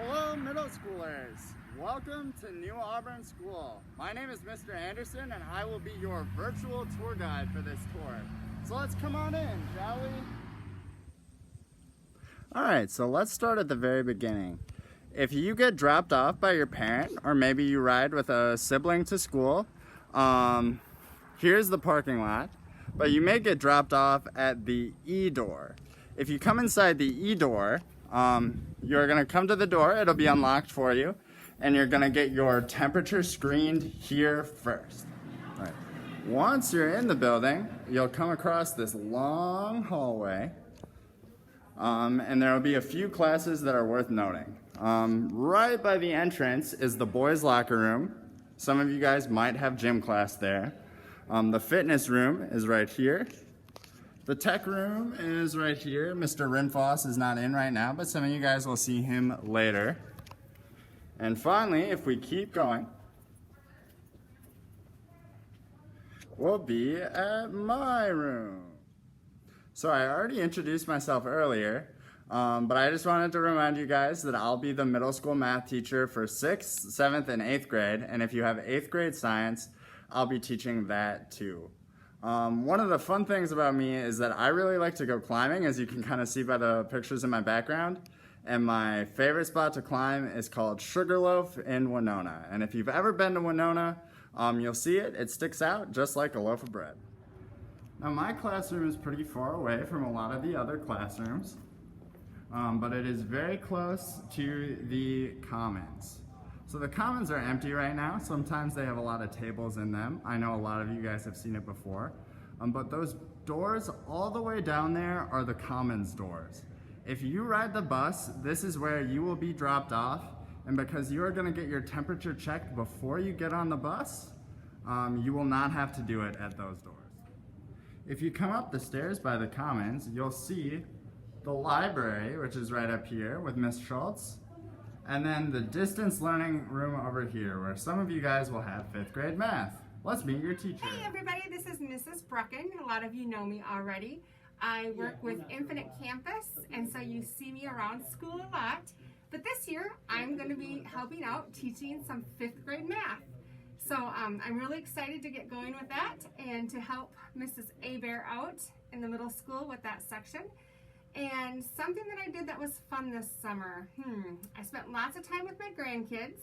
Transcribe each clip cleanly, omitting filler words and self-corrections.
Hello, middle schoolers. Welcome to New Auburn School. My name is Mr. Anderson, and I will be your virtual tour guide for this tour. So let's come on in, shall we? All right, so let's start at the very beginning. If you get dropped off by your parent, or maybe you ride with a sibling to school, here's the parking lot, but you may get dropped off at the E door. If you come inside the E door, you're gonna come to the door, it'll be unlocked for you, and you're gonna get your temperature screened here first. All right. Once you're in the building, you'll come across this long hallway, and there will be a few classes that are worth noting. Right by the entrance is the boys' locker room. Some of you guys might have gym class there. The fitness room is right here. The tech room is right here. Mr. Rinfoss is not in right now, but some of you guys will see him later. And finally, if we keep going, we'll be at my room. So I already introduced myself earlier, but I just wanted to remind you guys that I'll be the middle school math teacher for 6th, 7th, and 8th grade. And if you have 8th grade science, I'll be teaching that too. One of the fun things about me is that I really like to go climbing, as you can kind of see by the pictures in my background. And my favorite spot to climb is called Sugarloaf in Winona. And if you've ever been to Winona, you'll see it. It sticks out just like a loaf of bread. Now my classroom is pretty far away from a lot of the other classrooms, but it is very close to the commons. So the commons are empty right now. Sometimes they have a lot of tables in them. I know a lot of you guys have seen it before. But those doors all the way down there are the commons doors. If you ride the bus, this is where you will be dropped off. And because you are gonna get your temperature checked before you get on the bus, you will not have to do it at those doors. If you come up the stairs by the commons, you'll see the library, which is right up here with Miss Schultz. And then the distance learning room over here, where some of you guys will have 5th grade math. Let's meet your teacher. Hey everybody, this is Mrs. Brucken. A lot of you know me already. I work with Infinite Campus, and so you see me around school a lot. But this year, I'm going to be helping out teaching some 5th grade math. So I'm really excited to get going with that and to help Mrs. Hebert out in the middle school with that section. And something that I did that was fun this summer, I spent lots of time with my grandkids,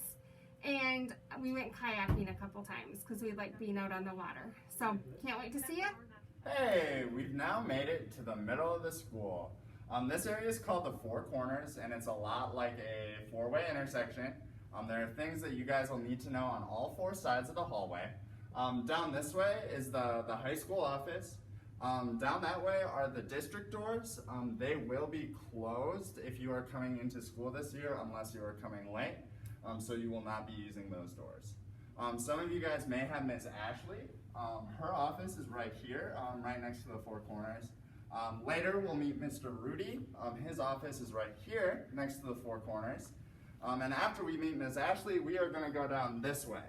and we went kayaking a couple times because we like being out on the water. So can't wait to see you. Hey, we've now made it to the middle of the school. This area is called the Four Corners, and it's a lot like a four-way intersection. There are things that you guys will need to know on all 4 sides of the hallway. Down this way is the high school office. Down that way are the district doors. They will be closed if you are coming into school this year unless you are coming late, so you will not be using those doors. Some of you guys may have Miss Ashley. Her office is right here, right next to the Four Corners. Later we'll meet Mr. RUDI. His office is right here next to the Four Corners. And after we meet Miss Ashley, we are going to go down this way.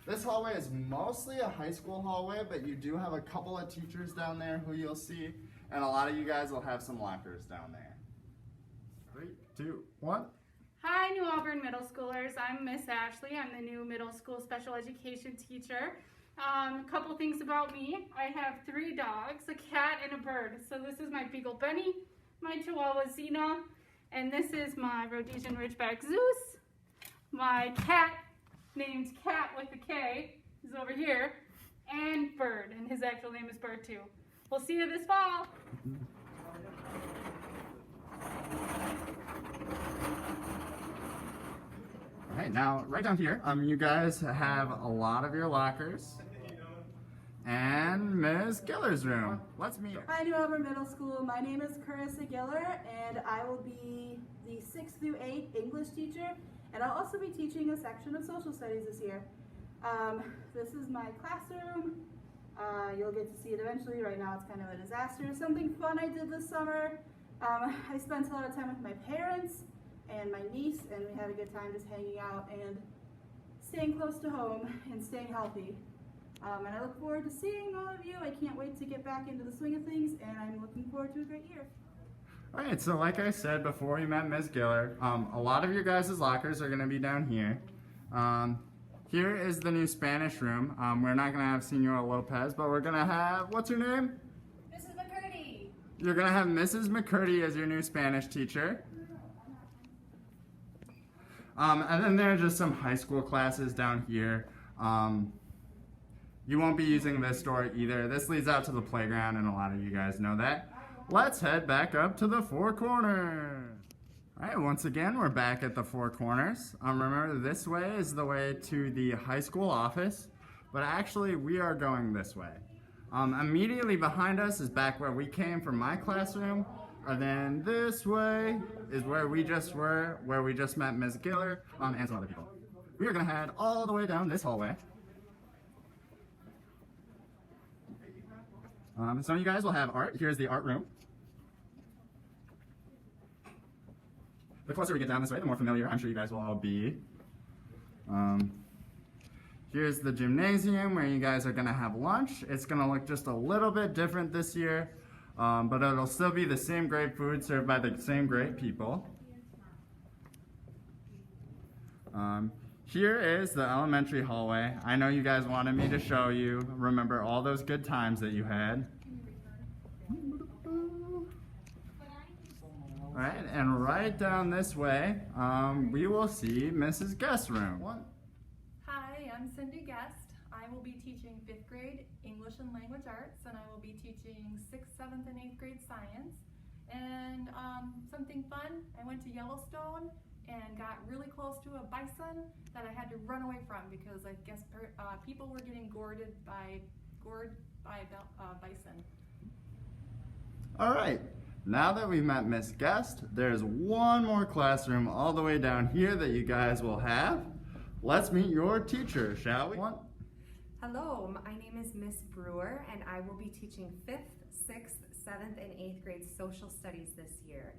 This hallway is mostly a high school hallway, but you do have a couple of teachers down there who you'll see, and a lot of you guys will have some lockers down there. 3, 2, 1. Hi, New Auburn middle schoolers. I'm Miss Ashley. I'm the new middle school special education teacher. A couple things about me. I have 3 dogs, a cat, and a bird. So this is my Beagle Benny, my Chihuahua Xena, and this is my Rhodesian Ridgeback Zeus. My cat, named Cat with a K, is over here, and Bird, and his actual name is Bird too. We'll see you this fall. All right, now right down here, you guys have a lot of your lockers, and Ms. Giller's room. Let's meet her. Hi, New Auburn Middle School. My name is GILLER, and I will be the 6th through 8th English teacher. And I'll also be teaching a section of social studies this year. This is my classroom. You'll get to see it eventually. Right now it's kind of a disaster. Something fun I did this summer. I spent a lot of time with my parents and my niece, and we had a good time just hanging out and staying close to home and staying healthy. And I look forward to seeing all of you. I can't wait to get back into the swing of things, and I'm looking forward to a great year. Alright, so like I said before we met Ms. Giller, a lot of your guys' lockers are going to be down here. Here is the new Spanish room. We're not going to have Senora Lopez, but we're going to have, what's her name? Mrs. McCurdy. You're going to have Mrs. McCurdy as your new Spanish teacher. And then there are just some high school classes down here. You won't be using this door either. This leads out to the playground, and a lot of you guys know that. Let's head back up to the Four Corners. Alright, once again, we're back at the Four Corners. Remember, this way is the way to the high school office, but actually we are going this way. Immediately behind us is back where we came from my classroom, and then this way is where we just were, where we just met Ms. Giller, and some other people. We are going to head all the way down this hallway. Some of you guys will have art. Here's the art room. The closer we get down this way, the more familiar I'm sure you guys will all be. Here's the gymnasium where you guys are going to have lunch. It's going to look just a little bit different this year, but it'll still be the same great food served by the same great people. Here is the elementary hallway. I know you guys wanted me to show you. Remember all those good times that you had. Alright, and right down this way, we will see Mrs. Guest's room. Hi, I'm Cindy Guest. I will be teaching 5th grade English and Language Arts, and I will be teaching 6th, 7th, and 8th grade science. And something fun, I went to Yellowstone and got really close to a bison that I had to run away from because I guess people were getting gored by a bison. Alright, now that we've met Miss Guest, there's one more classroom all the way down here that you guys will have. Let's meet your teacher, shall we? Hello, my name is Miss Brewer, and I will be teaching 5th, 6th, 7th, and 8th grade social studies this year.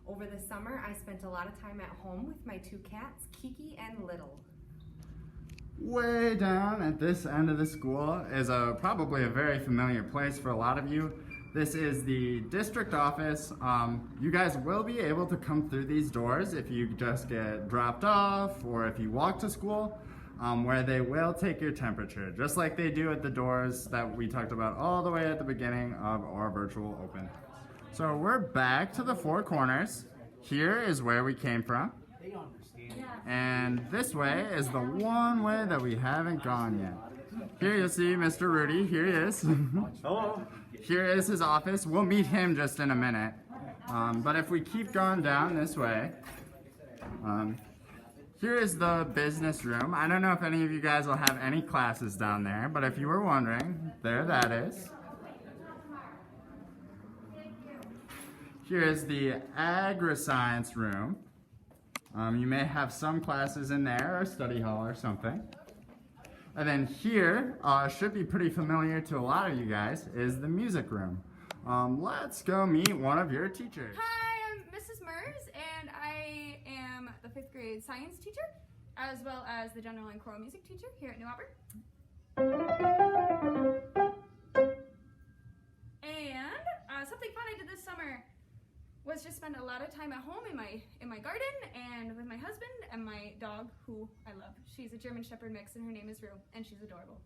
Over the summer, I spent a lot of time at home with my 2 cats, Kiki and Little. Way down at this end of the school is probably a very familiar place for a lot of you. This is the district office. You guys will be able to come through these doors if you just get dropped off or if you walk to school, where they will take your temperature, just like they do at the doors that we talked about all the way at the beginning of our virtual open. So we're back to the Four Corners. Here is where we came from. And this way is the one way that we haven't gone yet. Here you'll see Mr. Rudy. Here he is. Hello. Here is his office. We'll meet him just in a minute. But if we keep going down this way, here is the business room. I don't know if any of you guys will have any classes down there, but if you were wondering, there that is. Here is the agri-science room. You may have some classes in there, or study hall or something. And then here, should be pretty familiar to a lot of you guys, is the music room. Let's go meet one of your teachers. Hi, I'm Mrs. MERZ, and I am the 5th grade science teacher, as well as the general and choral music teacher here at New Auburn. And something fun I did this summer was just spend a lot of time at home in my garden and with my husband and my dog, who I love. She's a German Shepherd mix, and her name is Rue, and she's adorable.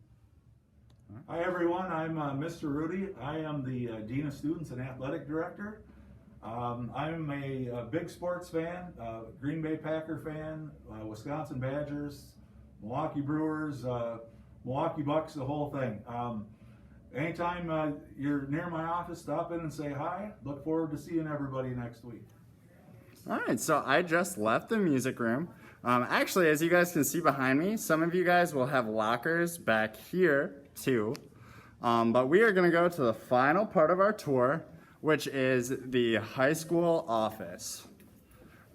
Hi everyone, I'm Mr. Rudy. I am the Dean of Students and Athletic Director. I'm a big sports fan, Green Bay Packer fan, Wisconsin Badgers, Milwaukee Brewers, Milwaukee Bucks, the whole thing. Anytime you're near my office, stop in and say hi. Look forward to seeing everybody next week. Alright, so I just left the music room. Actually, as you guys can see behind me, some of you guys will have lockers back here too. But we are going to go to the final part of our tour, which is the high school office.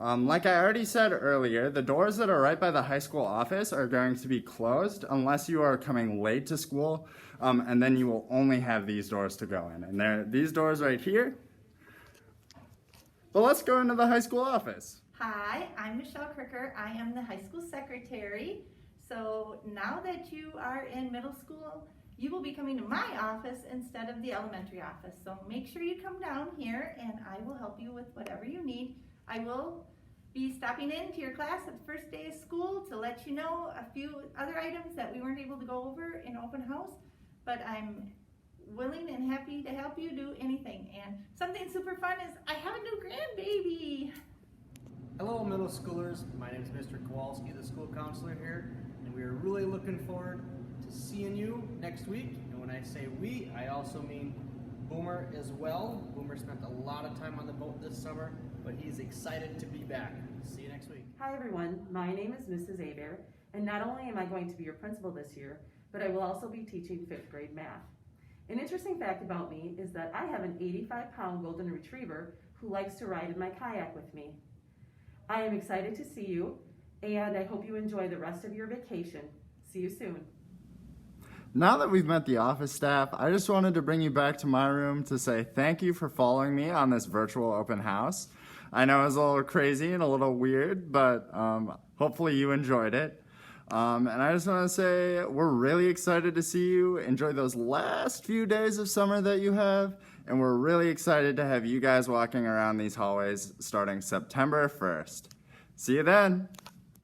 Like I already said earlier, the doors that are right by the high school office are going to be closed unless you are coming late to school, and then you will only have these doors to go in. And these doors right here. But let's go into the high school office. Hi, I'm Michelle CROOKER. I am the high school secretary. So now that you are in middle school, you will be coming to my office instead of the elementary office. So make sure you come down here and I will help you with whatever you need. I will be stopping into your class at the first day of school to let you know a few other items that we weren't able to go over in open house, but I'm willing and happy to help you do anything. And something super fun is I have a new grandbaby. Hello middle schoolers, my name is Mr. Kowalski, the school counselor here, and we are really looking forward to seeing you next week. And when I say we, I also mean Boomer as well. Boomer spent a lot of time on the boat this summer, but he's excited to be back. See you next week. Hi everyone, my name is Mrs. Hebert, and not only am I going to be your principal this year, but I will also be teaching 5th grade math. An interesting fact about me is that I have an 85-pound golden retriever who likes to ride in my kayak with me. I am excited to see you, and I hope you enjoy the rest of your vacation. See you soon. Now that we've met the office staff, I just wanted to bring you back to my room to say thank you for following me on this virtual open house. I know it was a little crazy and a little weird, but hopefully you enjoyed it. And I just want to say we're really excited to see you enjoy those last few days of summer that you have, and we're really excited to have you guys walking around these hallways starting September 1st. See you then!